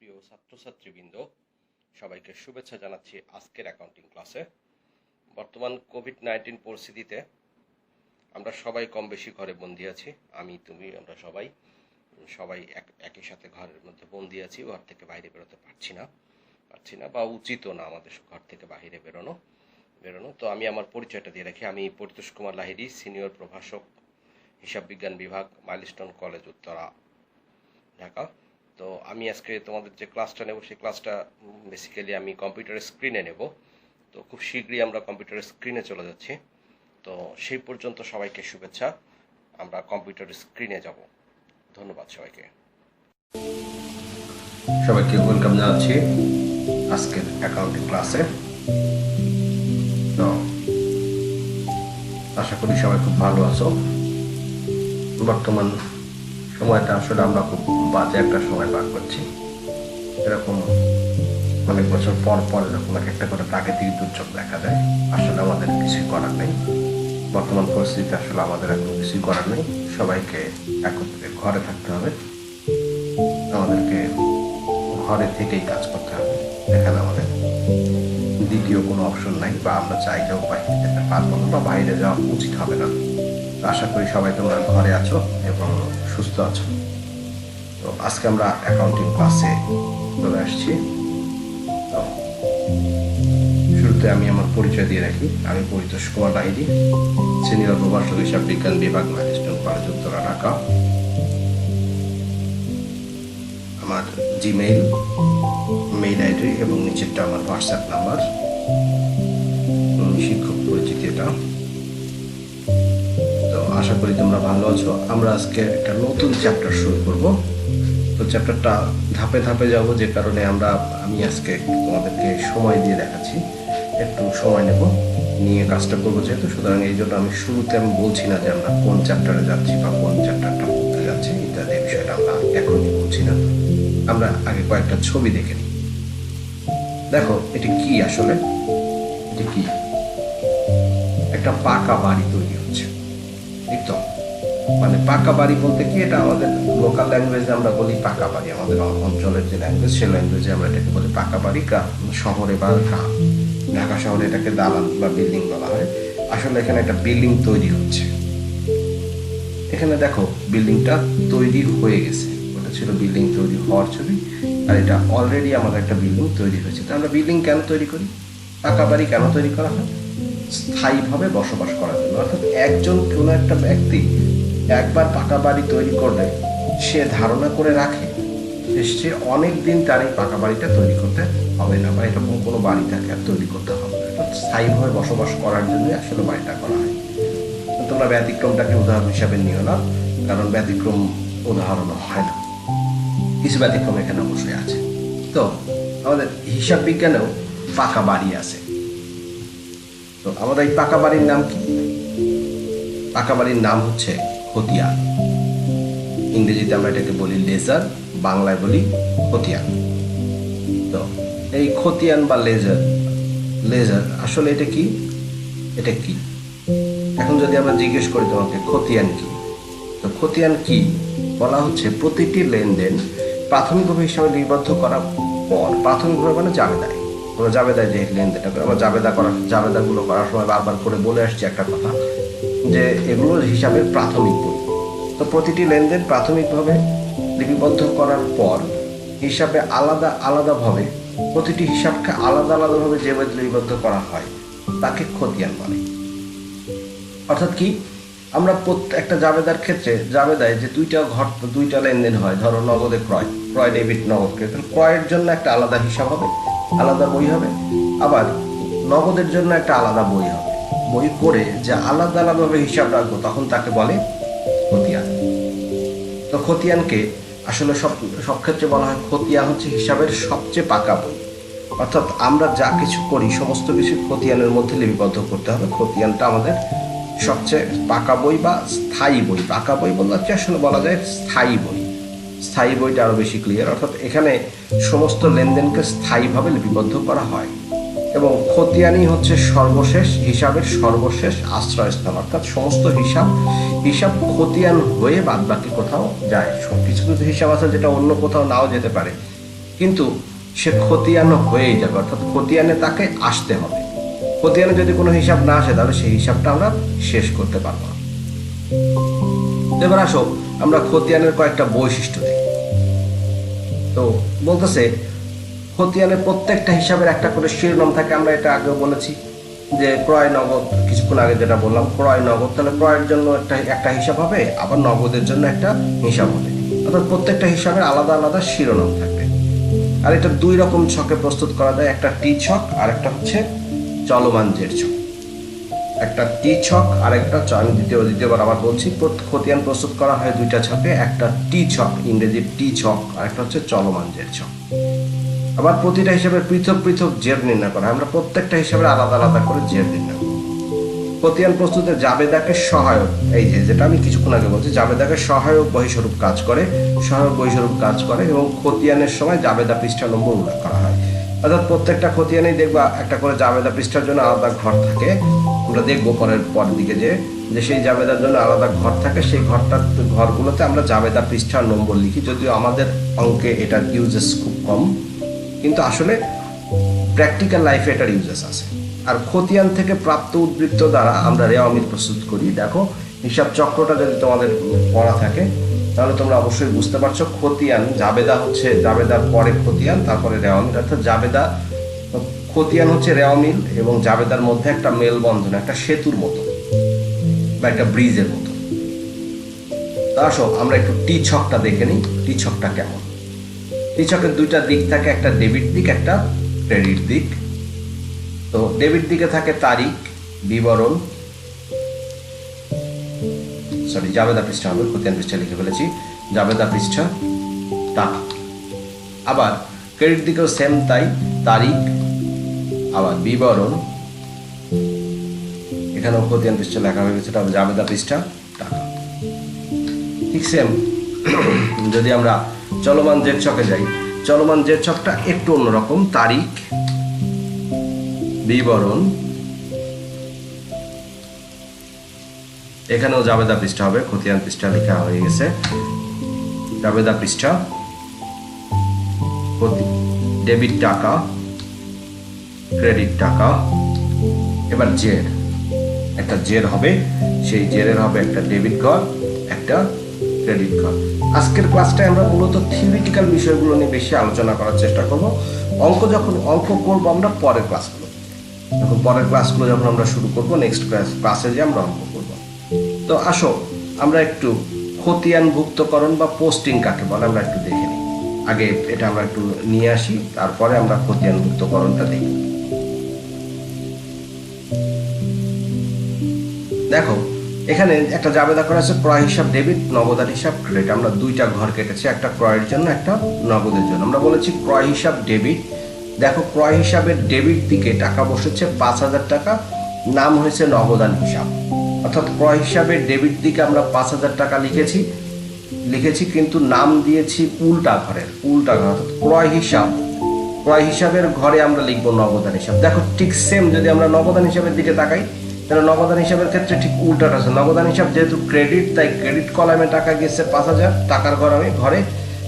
প্রিয় ছাত্রছাত্রীবৃন্দ, সবাইকে শুভেচ্ছা জানাচ্ছি আজকের অ্যাকাউন্টিং ক্লাসে। বর্তমান কোভিড-19 পরিস্থিতিতে আমরা সবাই কম বেশি ঘরে বন্দি আছি। আমি, তুমি, আমরা সবাই একই সাথে ঘরের মধ্যে বন্দি আছি। ঘর থেকে বাইরে বেরোতে পারছি না বা উচিতও না আমাদের ঘর থেকে বাইরে বেরোনো। তো আমি আমার পরিচয়টা দিয়ে রাখি। আমি পরিতোষ কুমার লাহিড়ী, সিনিয়র প্রভাষক, হিসাব বিজ্ঞান বিভাগ, মাইলস্টোন কলেজ, উত্তরা, ঢাকা। তো আমি আজকে তোমাদের যে ক্লাসটা নেব সেই ক্লাসটা বেসিক্যালি আমি কম্পিউটারের স্ক্রিনে নেব। তো খুব শীঘ্রই আমরা কম্পিউটারের স্ক্রিনে চলে যাচ্ছি। তো সেই পর্যন্ত সবাইকে শুভেচ্ছা। আমরা কম্পিউটারের স্ক্রিনে যাব। ধন্যবাদ সবাইকে। সবাইকে ওয়েলকাম জানাচ্ছি আজকের অ্যাকাউন্টিং ক্লাসে। তো আশা করি সবাই খুব ভালো আছো। বর্তমান সময়টা আসলে আমরা খুব বাজে একটা সময় পার করছি। এরকম অনেক বছর পর এরকম একটা করে প্রাকৃতিক দুর্যোগ দেখা যায়। আসলে আমাদের কিছুই করার নেই। বর্তমান পরিস্থিতিতে আসলে আমাদের এখন কিছুই করার নেই। সবাইকে একত্রে ঘরে থাকতে হবে। আমাদেরকে ঘরে থেকেই কাজ করতে হবে। এখানে আমাদের দ্বিতীয় কোনো অপশন নাই, বা আমরা চাইলেও বাইরে যেতে পারবো না, বা বাইরে যাওয়া উচিত হবে না। আশা করি সবাই তোমরা ঘরে আছো এবং সুস্থ আছো। তো আজকে আমরা অ্যাকাউন্টিং ক্লাসে চলে আসছি। তো শুরুতে আমি আমার পরিচয় দিয়ে রাখি। আমি পরিতোষ কুমার লাহিড়ী, সিনিয়র প্রভাষক, হিসাব বিজ্ঞান বিভাগ, মাইলস্টোন কলেজ, উত্তরা, ঢাকা। আমার জিমেইল, মেইল আইডি এবং নিচেরটা আমার হোয়াটসঅ্যাপ নাম্বার। শিক্ষক পরিচিতি এটা। তো আশা করি তোমরা ভালো আছো। আমরা আজকে একটা নতুন চ্যাপ্টার শুরু করব। তো চ্যাপ্টারটা ধাপে ধাপে যাব, যে কারণে আমি আজকে তোমাদেরকে সময় দিয়ে দেখাচ্ছি। একটু সময় নিয়ে কাজটা করবো যেহেতু, সুতরাং এই জন্য আমি শুরুতে বলছি না যে আমরা কোন চ্যাপ্টারে যাচ্ছি বা কোন চ্যাপ্টারটা পড়তে যাচ্ছি ইত্যাদি বিষয়টা আমরা এখনই বলছি না। আমরা আগে কয়েকটা ছবি দেখে নিই। দেখো এটি কি, আসলে এটি কি? একটা পাকা বাড়ি তৈরি হচ্ছে, ঠিক তো? মানে পাকা বাড়ি বলতে কি, এটা আমাদের লোকাল ল্যাঙ্গুয়েজে আমরা বলি পাকা বাড়ি। আমাদের অঞ্চলের যে ল্যাঙ্গুয়েজ, সেই ল্যাঙ্গুয়েজে আমরা এটাকে বলি পাকা বাড়ি। শহরে বা ঢাকা শহরে এটাকে দালান বা বিল্ডিং বলা হয়। আসলে এখানে একটা বিল্ডিং তৈরি হচ্ছে। এখানে দেখো বিল্ডিংটা তৈরি হয়ে গেছে। ওটা ছিল বিল্ডিং তৈরি হওয়ার ছবি, আর এটা অলরেডি আমাদের একটা বিল্ডিং তৈরি হয়েছে। তো আমরা বিল্ডিং কেন তৈরি করি? পাকা বাড়ি কেন তৈরি করা হয়? স্থায়ীভাবে বসবাস করার জন্য। অর্থাৎ কোনো একটা ব্যক্তি একবার পাকা বাড়ি তৈরি করলে সে ধারণা করে রাখে যে সে অনেক দিন তার এই পাকা বাড়িটা তৈরি করতে হবে না, বা এরকম কোনো বাড়ি তাকে আর তৈরি করতে হবে না। অর্থাৎ স্থায়ীভাবে বসবাস করার জন্য আসলে বাড়িটা করা হয়। তোমরা ব্যতিক্রমটাকে উদাহরণ হিসাবে নিও না, কারণ ব্যতিক্রম উদাহরণ হয় না। কিছু ব্যতিক্রম এখানে অবশ্যই আছে। তো আমাদের হিসাব বিজ্ঞানেও পাকা বাড়ি আছে। তো আমাদের এই পাকা বাড়ির নাম কি? পাকা বাড়ির নাম হচ্ছে খতিয়ান। ইংরেজিতে আমরা এটাকে বলি লেজার, বাংলায় বলি খতিয়ান। তো এই খতিয়ান বা লেজার আসলে এটা কি? এখন যদি আমরা জিজ্ঞেস করি তোমাকে খতিয়ান কি, তো খতিয়ান কি বলা হচ্ছে, প্রতিটি লেনদেন প্রাথমিকভাবে হিসাবে লিপিবদ্ধ করার পর, প্রাথমিকভাবে মানে জাবেদায়, আমরা জাবেদায় যে লেনদেনটা করি, আমরা জাবেদাগুলো করার সময় বারবার করে বলে আসছি একটা কথা, যে এগুলো হিসাবের প্রাথমিক বই। তো প্রতিটি লেনদেন প্রাথমিকভাবে লিপিবদ্ধ করার পর হিসাবে আলাদাভাবে, প্রতিটি হিসাবকে আলাদাভাবে যেভাবে লিপিবদ্ধ করা হয় তাকে খতিয়ান বলে। অর্থাৎ কি, আমরা একটা জাবেদার ক্ষেত্রে জাবেদায় যে দুইটা লেনদেন হয়, ধরো নগদে ক্রয় ডেবিট নগদ ক্রেডিট। ক্রয়ের জন্য একটা আলাদা হিসাব হবে, আলাদা বই হবে, আবার নগদের জন্য একটা আলাদা বই হবে। বই করে যে আলাদাভাবে হিসাব রাখবো তখন তাকে বলে খতিয়ান। তো খতিয়ানকে আসলে সব ক্ষেত্রে বলা হয়, খতিয়ান হচ্ছে হিসাবের সবচেয়ে পাকা বই। অর্থাৎ আমরা যা কিছু করি সমস্ত কিছু খতিয়ানের মধ্যে লিপিবদ্ধ করতে হবে। খতিয়ানটা আমাদের সবচেয়ে পাকা বই বা স্থায়ী বই। পাকা বই বলতে আসলে বলা যায় স্থায়ী বই। স্থায়ী বইটা আরো বেশি ক্লিয়ার। অর্থাৎ এখানে সমস্ত লেনদেনকে স্থায়ীভাবে লিপিবদ্ধ করা হয়, এবং খতিয়ানই হচ্ছে হিসাবের সর্বশেষ আশ্রয়স্থল। অর্থাৎ সমস্ত হিসাব খতিয়ান হয়ে বাদ বাকি কোথাও যায়। কিছু হিসাব আছে যেটা অন্য কোথাও নাও যেতে পারে, কিন্তু সে খতিয়ান হয়েই যাবে, অর্থাৎ খতিয়ানে তাকে আসতে হবে। খতিয়ানে যদি কোনো হিসাব না আসে তাহলে সেই হিসাবটা আমরা শেষ করতে পারবো না। এবার আসো আমরা খতিয়ানের কয়েকটা বৈশিষ্ট্য দেখি। তো বলতেছে খতিয়ানের প্রত্যেকটা হিসাবের একটা করে শিরোনাম থাকে। আমরা এটা আগেও বলেছি যে ক্রয় নগদ, কিছুক্ষণ আগে যেটা বললাম ক্রয় নগদ, তাহলে ক্রয়ের জন্য একটা হিসাব হবে, আবার নগদের জন্য একটা হিসাব হবে, অর্থাৎ প্রত্যেকটা হিসাবের আলাদা আলাদা শিরোনাম থাকবে। আর এটা দুই রকম ছকে প্রস্তুত করা যায়, একটা টি ছক আর একটা হচ্ছে চলমান জের ছক। একটা টি ছক আর একটা, আমি দ্বিতীয়বার আবার বলছি, খতিয়ান প্রস্তুত করা হয় দুইটা ছকে, একটা টি ছক, ইংরেজি টি ছক, আর একটা হচ্ছে চলমান জের ছক। আবার প্রতিটা হিসাবের পৃথক পৃথক জের নির্ণয় করা, আমরা প্রত্যেকটা হিসাবে আলাদা আলাদা করে জের নির্ণয় করি। খতিয়ান প্রস্তুতে জাবেদাকে সহায়ক, এই যেটা আমি কিছুক্ষণ আগে বলছি, জাবেদাকে সহায়ক বহিস্বরূপ কাজ করে, সহায়ক বহিস্বরূপ কাজ করে, এবং খতিয়ানের সময় জাবেদা পৃষ্ঠা নম্বর উল্লেখ করা হয়। অর্থাৎ প্রত্যেকটা খতিয়ানেই দেখবা একটা করে জাবেদা পৃষ্ঠার জন্য আলাদা ঘর থাকে। আমরা দেখবো পরের দিকে যে সেই জাবেদার জন্য আলাদা ঘর থাকে, সেই ঘরগুলোতে আমরা জাবেদা পৃষ্ঠার নম্বর লিখি। যদিও আমাদের অঙ্কে এটার ইউজেস খুব কম, কিন্তু আসলে প্র্যাকটিক্যাল লাইফে এটার ইউজেস আছে। আর খতিয়ান থেকে প্রাপ্ত উদ্বৃত্ত দ্বারা আমরা রেওয়ামিল প্রস্তুত করি। দেখো হিসাব চক্রটা যদি তোমাদের পড়া থাকে তাহলে তোমরা অবশ্যই বুঝতে পারছো, খতিয়ান জাবেদা হচ্ছে, জাবেদার পরে খতিয়ান, তারপরে রেওয়ামিল, অর্থাৎ জাবেদা খতিয়ান হচ্ছে রেওয়ামিল এবং জাবেদার মধ্যে একটা মেলবন্ধন, একটা সেতুর মতো বা একটা ব্রিজের মতো। তা আসো আমরা একটু টি ছকটা দেখে নিই, টি ছকটা কেমন। টি ছকের দুইটা দিক থাকে, একটা ডেবিট দিক, একটা ক্রেডিট দিক। তো ডেবিট দিকে থাকে তারিখ, বিবরণ, জাবেদা পৃষ্ঠা হবে, খতিয়ান পৃষ্ঠা লিখে ফেলেছি, জাবেদা পৃষ্ঠা, টাকা। আবার ক্রেডিট দিকেও সেম তাই, তারিখ, আবার বিবরণ, এখানেও খতিয়ান পৃষ্ঠা লেখা হয়ে গেছে, জাবেদা পৃষ্ঠা, টাকা। ঠিক সেম যদি আমরা চলমান জের ছকে যাই, চলমান জের ছকটা একটু অন্যরকম, তারিখ, বিবরণ, এখানেও জাবেদা পৃষ্ঠা হবে, খতিয়ান পৃষ্ঠা লেখা হয়ে গেছে, জাবেদা পৃষ্ঠা, ডেবিট টাকা, ক্রেডিট টাকা। এবার জের, একটা জের হবে, সেই জেরের হবে একটা ডেবিট ঘর, একটা ক্রেডিট ঘর। আজকের ক্লাসটায় আমরা মূলত থিওরিটিক্যাল বিষয়গুলো নিয়ে বেশি আলোচনা করার চেষ্টা করব। যখন অঙ্ক করবো আমরা পরের ক্লাসগুলো, যখন আমরা শুরু করবো, নেক্সট ক্লাসে যে আমরা অঙ্ক করব। তো আসো আমরা একটু খতিয়ানভুক্তকরণ বা পোস্টিং কাকে বলে আমরা একটু দেখে নিই। আগে এটা আমরা একটু নিয়ে আসি, তারপরে আমরা খতিয়ানভুক্তকরণটা দেখি। দেখো এখানে একটা জাবেদা করা আছে, ক্রয় হিসাব ডেবিট, নগদান হিসাব ক্রেডিট। আমরা দুইটা ঘর কেটেছি, একটা ক্রয়ের জন্য, একটা নগদের জন্য। আমরা বলেছি ক্রয় হিসাব ডেবিট। দেখো ক্রয় হিসাবের ডেবিট দিকে টাকা বসেছে 5,000 টাকা, নাম হয়েছে নগদান হিসাব, অর্থাৎ ক্রয় হিসাবের ডেবিট দিকে আমরা 5,000 টাকা লিখেছি কিন্তু নাম দিয়েছি উল্টা ঘর, অর্থাৎ ক্রয় হিসাবের ঘরে আমরা লিখবো নগদান হিসাব। দেখো ঠিক সেম যদি আমরা নগদান হিসাবের দিকে তাকাই, তাহলে নগদান হিসাবের ক্ষেত্রে ঠিক উল্টাটা আছে। নগদান হিসাব যেহেতু ক্রেডিট, তাই ক্রেডিট কলামে টাকা গেছে 5,000 টাকার ঘরে,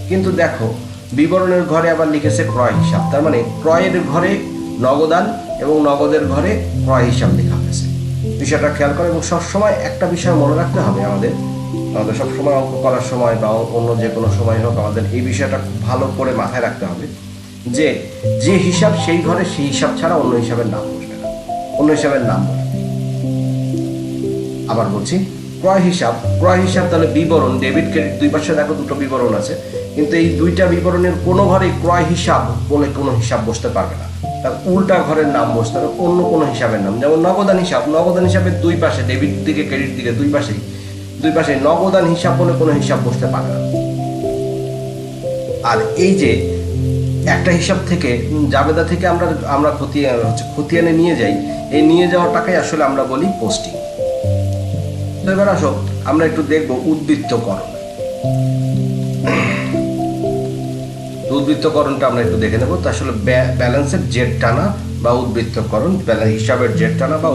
কিন্তু দেখো বিবরণের ঘরে আবার লিখেছে ক্রয় হিসাব। তার মানে ক্রয়ের ঘরে নগদান এবং নগদের ঘরে ক্রয় হিসাব লেখা হয়েছে। বিষয়টা খেয়াল করে, এবং সবসময় একটা বিষয় মনে রাখতে হবে, আমাদের সবসময় অঙ্ক করার সময় বা অন্য যে কোনো সময় হোক, আমাদের এই বিষয়টা খুব ভালো করে মাথায় রাখতে হবে যে হিসাব সেই ঘরে, সেই হিসাব ছাড়া অন্য হিসাবের নাম বসবে না, অন্য হিসাবের নাম বসবে। আবার বলছি ক্রয় হিসাব তাহলে বিবরণ, ডেবিট ক্রেডিট দুই পাশে দেখো দুটো বিবরণ আছে, কিন্তু এই দুইটা বিবরণের কোনো ঘরে ক্রয় হিসাব বলে কোনো হিসাব বসতে পারবে না, তার উল্টা ঘরের নাম বসতে হবে অন্য কোনো হিসাবের নাম। যেমন নগদান হিসাবের দুই পাশে, ডেবিট দিকে ক্রেডিট দিকে দুই পাশে নগদান হিসাব বলে কোনো হিসাব বসতে পারে না। আর এই যে একটা হিসাব থেকে, জাবেদা থেকে আমরা খতিয়ানে নিয়ে যাই, এই নিয়ে যাওয়ার টাকাই আসলে আমরা বলি পোস্টিং। তো এবার আসো আমরা একটু দেখবো উদ্বৃত্তকরণটা আমরা একটু দেখে নেবো। তো আসলে ব্যালেন্সের জের টানা বা উদ্বৃত্তকরণ, হিসাবের জের টানা বা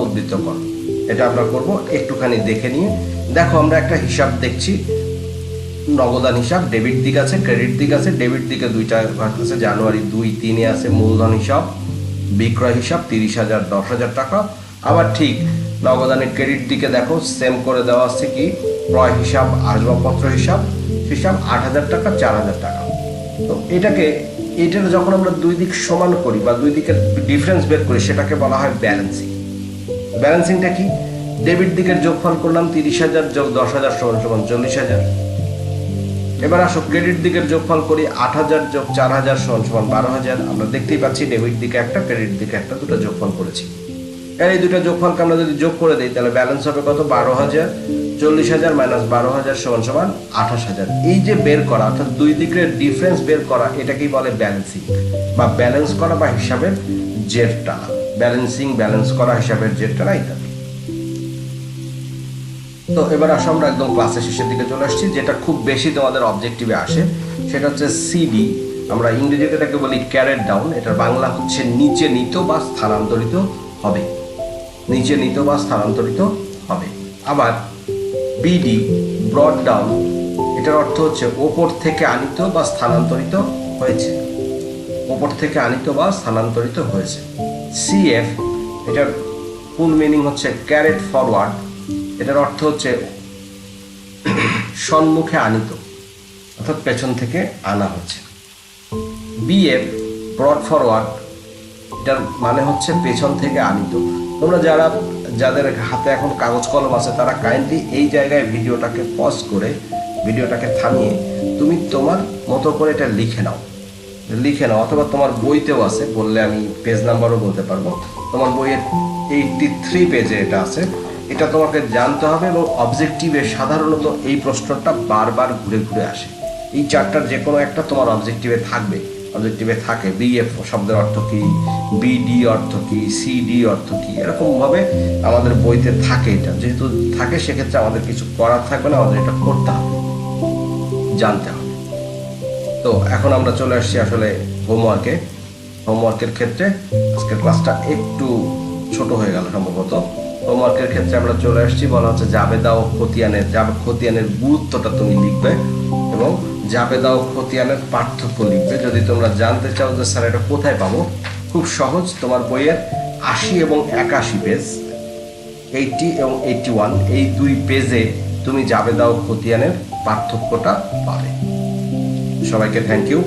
নগদান হিসাব, ডেবিট দিক আছে, ক্রেডিট দিক আছে। ডেবিট দিকে দুইটা আছে, জানুয়ারি 2-3 আছে মূলধন হিসাব, বিক্রয় হিসাব 30,000 10,000 টাকা। আবার ঠিক নগদানের ক্রেডিট দিকে দেখো সেম করে দেওয়া আছে কি ক্রয় হিসাব, আসবাবপত্র হিসাব 8,000 টাকা 4,000 টাকা। তো এটার যখন আমরা দুই দিক সমান করি বা দুই দিকের ডিফারেন্স বের করি সেটাকে বলা হয় ব্যালেন্সিং। ব্যালেন্সিংটা কি? ডেবিট দিকের যোগফল করলাম 30,000 যোগ 10,000 সমান 40,000। এবার আসো ক্রেডিট দিকের যোগফল করি 8,000 যোগ 4,000 সমান 12,000। আমরা দেখতেই পাচ্ছি ডেবিট দিকে একটা, ক্রেডিট দিকে একটা, দুটো যোগফল করেছি। আর এই দুটো যোগফলকে আমরা যদি যোগ করে দিই তাহলে ব্যালেন্স হবে কত? 12,000। 40,000 মাইনাস 12,000 সমান 28,000। এই যে বের করা অর্থাৎ দুই দিকের ডিফারেন্স বের করা এটাকেই বলে ব্যালেন্সিং বা ব্যালেন্স করা বা হিসাবের জের টানা। ব্যালেন্সিং, ব্যালেন্স করা, হিসাবের জের টানা ইত্যাদি। তো এবার আসো আমরা একদম ক্লাসের শেষের দিকে চলে আসছি। যেটা খুব বেশি তোমাদের অবজেক্টিভে আসে সেটা হচ্ছে সিডি। আমরা ইংরেজিতে এটাকে বলি ক্যারেট ডাউন, এটার বাংলা হচ্ছে নিচে নিত বা স্থানান্তরিত হবে। নিচে নিত বা স্থানান্তরিত হবে। আবার বিডি ব্রড ডাউন, এটার অর্থ হচ্ছে ওপর থেকে আনিত বা স্থানান্তরিত হয়েছে। ওপর থেকে আনিত বা স্থানান্তরিত হয়েছে। সিএফ, এটার ফুল মিনিং হচ্ছে ক্যারেট ফরওয়ার্ড, এটার অর্থ হচ্ছে সম্মুখে আনিত অর্থাৎ পেছন থেকে আনা হচ্ছে। বিএফ ব্রড ফরওয়ার্ড, এটার মানে হচ্ছে পেছন থেকে আনিত। তোমরা যাদের হাতে এখন কাগজ কলম আছে তারা কাইন্ডলি এই জায়গায় ভিডিওটাকে পজ করে ভিডিওটাকে থামিয়ে তুমি তোমার মতো করে এটা লিখে নাও অথবা তোমার বইতেও আছে, বললে আমি পেজ নাম্বারও বলতে পারবো। তোমার বইয়ের 83 পেজে এটা আছে। এটা তোমাকে জানতে হবে এবং অবজেক্টিভে সাধারণত এই প্রশ্নটা বারবার ঘুরে ঘুরে আসে। এই চারটার যে কোনো একটা তোমার অবজেক্টিভে থাকে। বিএফ শব্দের অর্থ কি, বিডি অর্থ কি, সিডি অর্থ কি, এরকমভাবে আমাদের বইতে থাকে। এটা যেহেতু থাকে সেক্ষেত্রে আমাদের কিছু করার থাকবে না, আমাদের এটা করতে হবে, জানতে হবে। তো এখন আমরা চলে আসছি আসলে হোমওয়ার্কের ক্ষেত্রে। আজকের ক্লাসটা একটু ছোট হয়ে গেল সম্ভবত। হোমওয়ার্কের ক্ষেত্রে আমরা চলে আসছি, বলা হচ্ছে জাবেদা ও খতিয়ানের গুরুত্বটা তুমি লিখবে এবং জাবেদা ও খতিয়ানের পার্থক্য লিখবে। যদি তোমরা জানতে চাও যে স্যার এটা কোথায় পাবো, খুব সহজ, তোমার বইয়ের 80 এবং 81 পেজ, 80 এবং 81 এই দুই পেজে তুমি জাবেদা ও খতিয়ানের পার্থক্যটা পাবে। সবাইকে থ্যাংক ইউ।